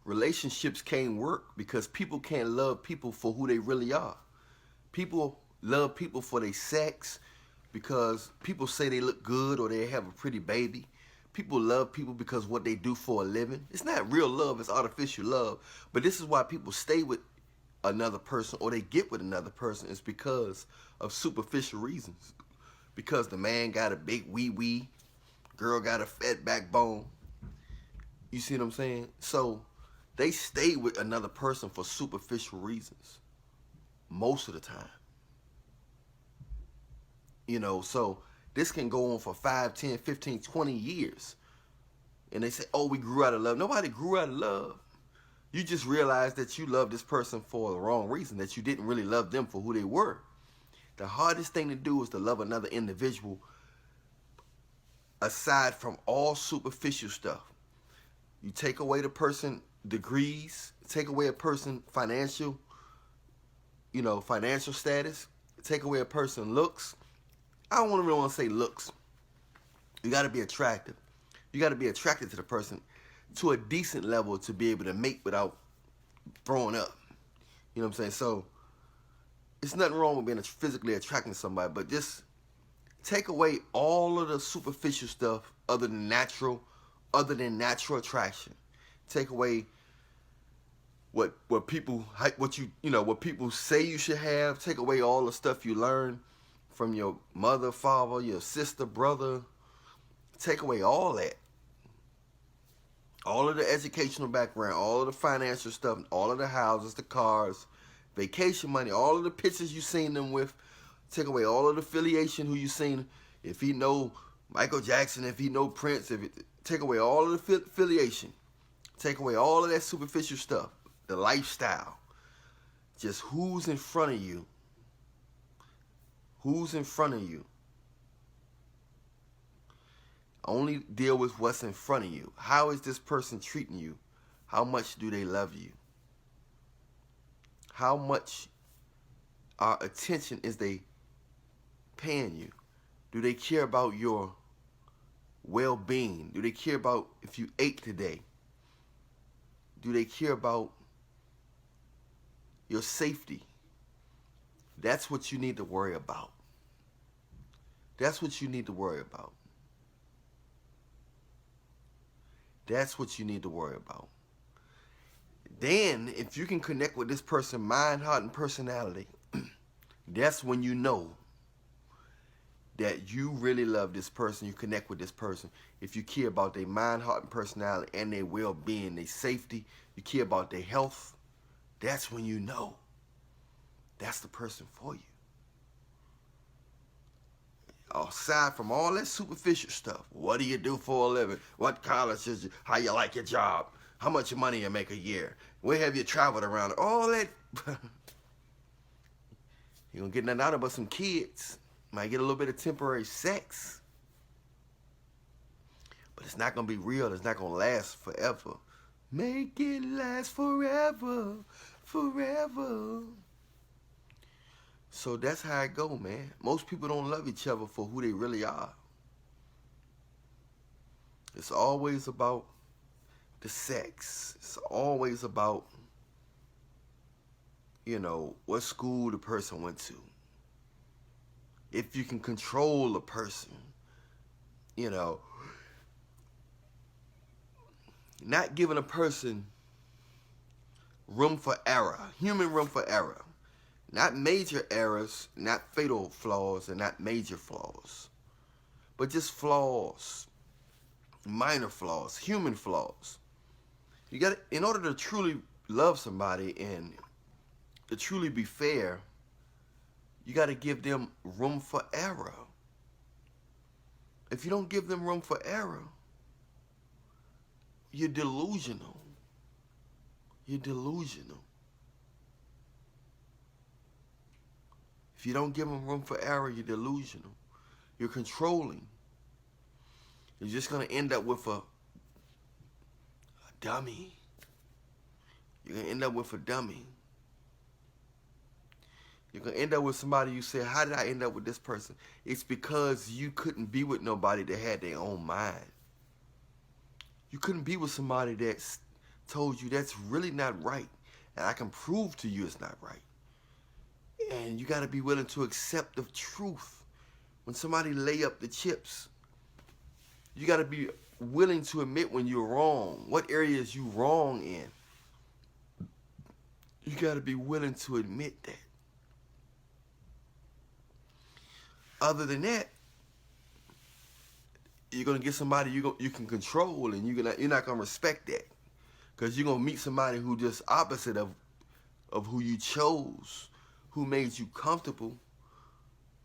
relationships can't work because people can't love people for who they really are. People love people for their sex because people say they look good or they have a pretty baby. People love people because what they do for a living. It's not real love, it's artificial love. But this is why people stay with another person or they get with another person. It's because of superficial reasons. Because the man got a big wee wee, girl got a fat backbone. You see what I'm saying? So they stay with another person for superficial reasons most of the time. So this can go on for 5, 10, 15, 20 years. And they say, oh, we grew out of love. Nobody grew out of love. You just realized that you loved this person for the wrong reason, that you didn't really love them for who they were. The hardest thing to do is to love another individual aside from all superficial stuff. You take away the person degrees, take away a person financial status, take away a person looks. I don't really want to say looks. You got to be attractive. You got to be attracted to the person to a decent level to be able to mate without throwing up. You know what I'm saying? So it's nothing wrong with being physically attracting to somebody, but just take away all of the superficial stuff other than natural attraction. Take away what people say you should have. Take away all the stuff you learn from your mother, father, your sister, brother. Take away all that. All of the educational background, all of the financial stuff, all of the houses, the cars, vacation money, all of the pictures you seen them with. Take away all of the affiliation, who you seen. If he know Michael Jackson, if he know Prince, take away all of the affiliation. Take away all of that superficial stuff, the lifestyle. Just who's in front of you. Who's in front of you. Only deal with what's in front of you. How is this person treating you? How much do they love you? How much attention is they paying you? Do they care about your well-being? Do they care about if you ate today? Do they care about your safety? That's what you need to worry about. That's what you need to worry about. That's what you need to worry about. Then, if you can connect with this person, mind, heart, and personality, that's when you know that you really love this person, you connect with this person. If you care about their mind, heart, and personality, and their well-being, their safety, you care about their health, that's when you know that's the person for you. Aside from all that superficial stuff, what do you do for a living? What college is you? How you like your job? How much money you make a year? Where have you traveled around? All that. You don't get nothing out of but some kids. Might get a little bit of temporary sex. But it's not going to be real. It's not going to last forever. Make it last forever. Forever. So that's how it go, man. Most people don't love each other for who they really are. It's always about the sex. It's always about, what school the person went to. If you can control a person, not giving a person room for error, human room for error. Not major errors, not fatal flaws, and not major flaws. But just flaws, minor flaws, human flaws. You got, in order to truly love somebody and to truly be fair, you got to give them room for error. If you don't give them room for error, you're delusional. You're delusional. If you don't give them room for error, you're delusional. You're controlling. You're just going to end up with a dummy. You're going to end up with a dummy. You're going to end up with somebody you say, how did I end up with this person? It's because you couldn't be with nobody that had their own mind. You couldn't be with somebody that told you that's really not right, and I can prove to you it's not right. And you got to be willing to accept the truth. When somebody lay up the chips, you got to be willing to admit when you're wrong, what areas you wrong in. You got to be willing to admit that. Other than that, you're gonna get somebody you can control, and you're not gonna respect that, because you're gonna meet somebody who just opposite of who you chose, who made you comfortable,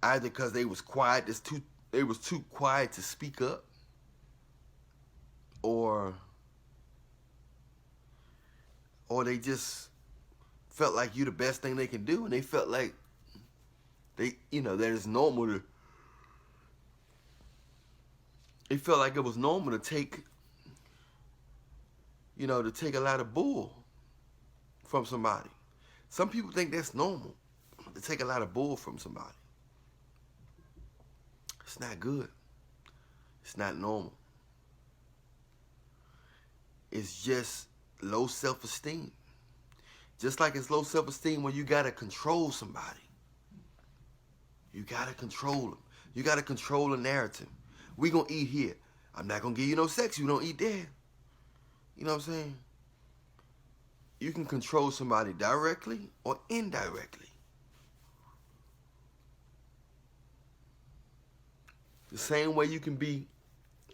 either because they was too quiet to speak up, or they just felt like you the best thing they can do, and they felt like that it's normal to. It felt like it was normal to take a lot of bull from somebody. Some people think that's normal, to take a lot of bull from somebody. It's not good. It's not normal. It's just low self-esteem. Just like it's low self-esteem when you gotta control somebody. You gotta control them. You gotta control the narrative. We gonna eat here. I'm not gonna give you no sex. You don't eat there. You know what I'm saying? You can control somebody directly or indirectly. The same way you can be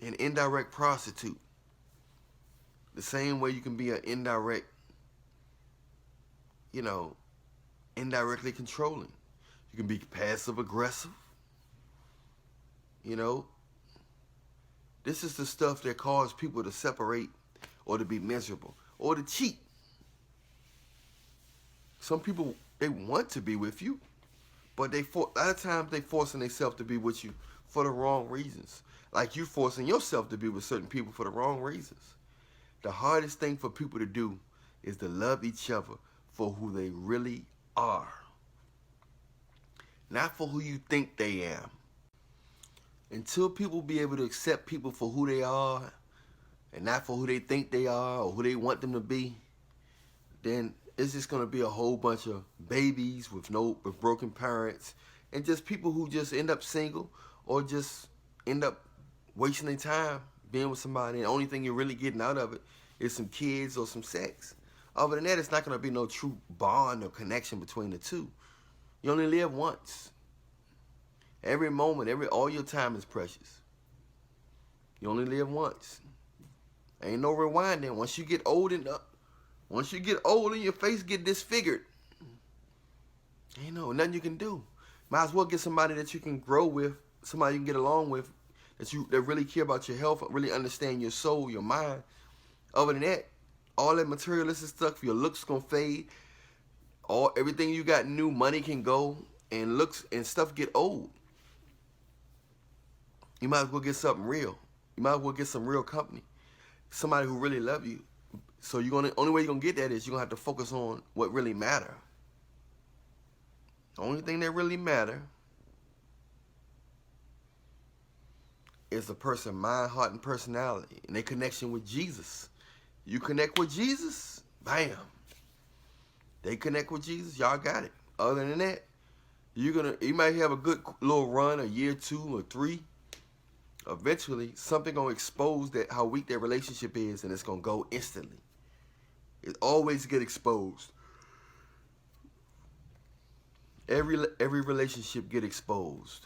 an indirect prostitute. The same way you can be an indirect, indirectly controlling. You can be passive aggressive. This is the stuff that causes people to separate or to be miserable or to cheat. Some people, they want to be with you, but a lot of times they forcing themselves to be with you for the wrong reasons. Like you forcing yourself to be with certain people for the wrong reasons. The hardest thing for people to do is to love each other for who they really are. Not for who you think they are. Until people be able to accept people for who they are and not for who they think they are or who they want them to be, then it's just going to be a whole bunch of babies with broken parents, and just people who just end up single or just end up wasting their time being with somebody, and the only thing you're really getting out of it is some kids or some sex. Other than that, it's not going to be no true bond or connection between the two. You only live once. Every moment, all your time is precious. You only live once. Ain't no rewinding. Once you get old and your face get disfigured, ain't nothing you can do. Might as well get somebody that you can grow with, somebody you can get along with, that really care about your health, really understand your soul, your mind. Other than that, all that materialistic stuff, your looks gonna fade. Everything you got new, money can go, and looks and stuff get old. You might as well get something real. You might as well get some real company. Somebody who really love you. So only way you're gonna get that is you're gonna have to focus on what really matter. The only thing that really matter is a person's mind, heart, and personality, and their connection with Jesus. You connect with Jesus, bam. They connect with Jesus, y'all got it. Other than that, you might have a good little run, a year, 2 or 3. Eventually, something gonna expose how weak that relationship is, and it's gonna go instantly. It always get exposed. Every relationship get exposed.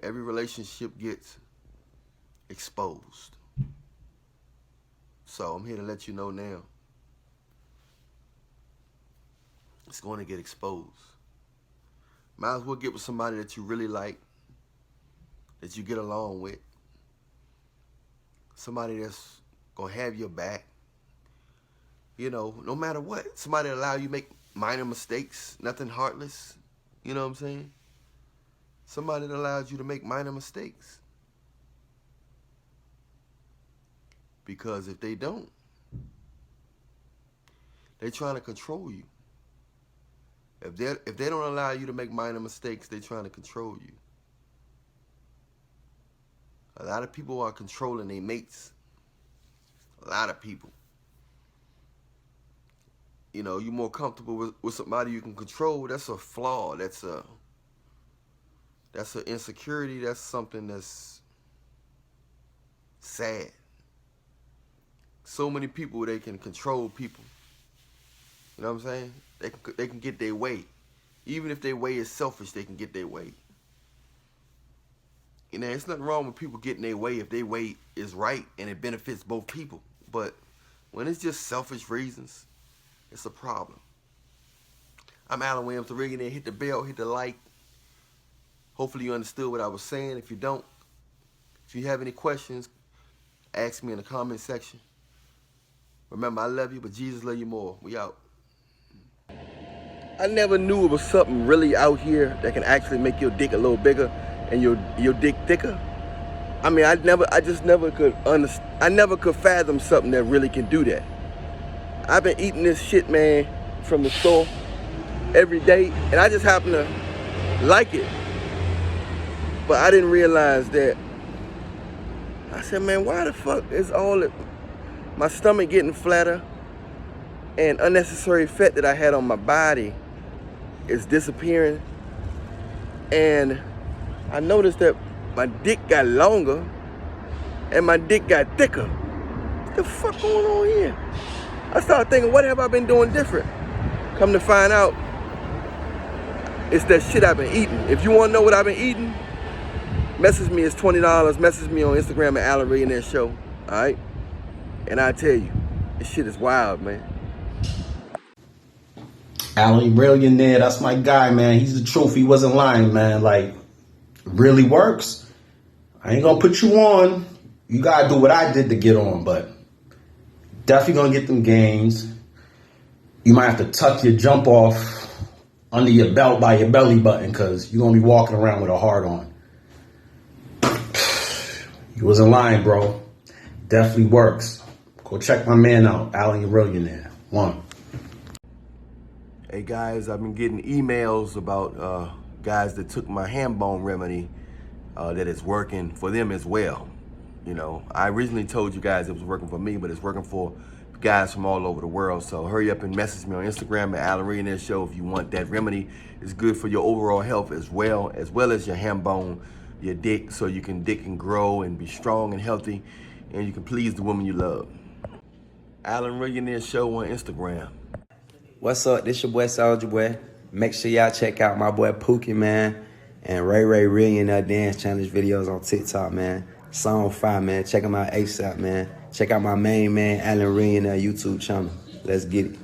Every relationship gets exposed. So I'm here to let you know now. It's going to get exposed. Might as well get with somebody that you really like, that you get along with. Somebody that's going to have your back. No matter what. Somebody that allow you to make minor mistakes, nothing heartless. You know what I'm saying? Somebody that allows you to make minor mistakes. Because if they don't, they're trying to control you. If they don't allow you to make minor mistakes, they're trying to control you. A lot of people are controlling their mates. A lot of people. you know, you're more comfortable with somebody you can control, that's a flaw. That's an insecurity. That's something that's sad. So many people, they can control people. You know what I'm saying? They can get their way. Even if their way is selfish, they can get their way. You know, it's nothing wrong with people getting their way if their way is right and it benefits both people. But when it's just selfish reasons, it's a problem. I'm Alan Williams, the Millionaire. Hit the bell, hit the like. Hopefully you understood what I was saying. If you don't, if you have any questions, ask me in the comment section. Remember, I love you, but Jesus love you more. We out. I never knew it was something really out here that can actually make your dick a little bigger and your dick thicker. I mean, I just never could understand. I never could fathom something that really can do that. I've been eating this shit, man, from the store every day, and I just happen to like it. But I didn't realize that. I said, man, why the fuck is all it? My stomach getting flatter and unnecessary fat that I had on my body is disappearing. And I noticed that my dick got longer and my dick got thicker. What the fuck going on here? I started thinking, what have I been doing different? Come to find out, it's that shit I've been eating. If you want to know what I've been eating, message me. It's $20. Message me on Instagram at Alan Millionaire Show. All right? And I tell you, this shit is wild, man. Alan Millionaire, that's my guy, man. He's the truth. He wasn't lying, man. Like, really works. I ain't gonna put you on. You gotta do what I did to get on, but definitely gonna get them gains. You might have to tuck your jump off under your belt by your belly button because you're gonna be walking around with a heart on. You wasn't lying, bro. Definitely works. Go check my man out, Alan Millionaire. One. Hey guys, I've been getting emails about guys that took my ham bone remedy that it's working for them as well. You know, I originally told you guys it was working for me, but it's working for guys from all over the world. So hurry up and message me on Instagram at Alan Millionaire Show if you want that remedy. It's good for your overall health as well as your ham bone, your dick, so you can dick and grow and be strong and healthy, and you can please the woman you love. Alan Millionaire Show on Instagram. What's up? This your boy Soulja Boy. Make sure y'all check out my boy Pookie, man, and Ray Millionaire Dance Challenge videos on TikTok, man. Song 5, man. Check them out ASAP, man. Check out my main man, Alan Millionaire YouTube channel. Let's get it.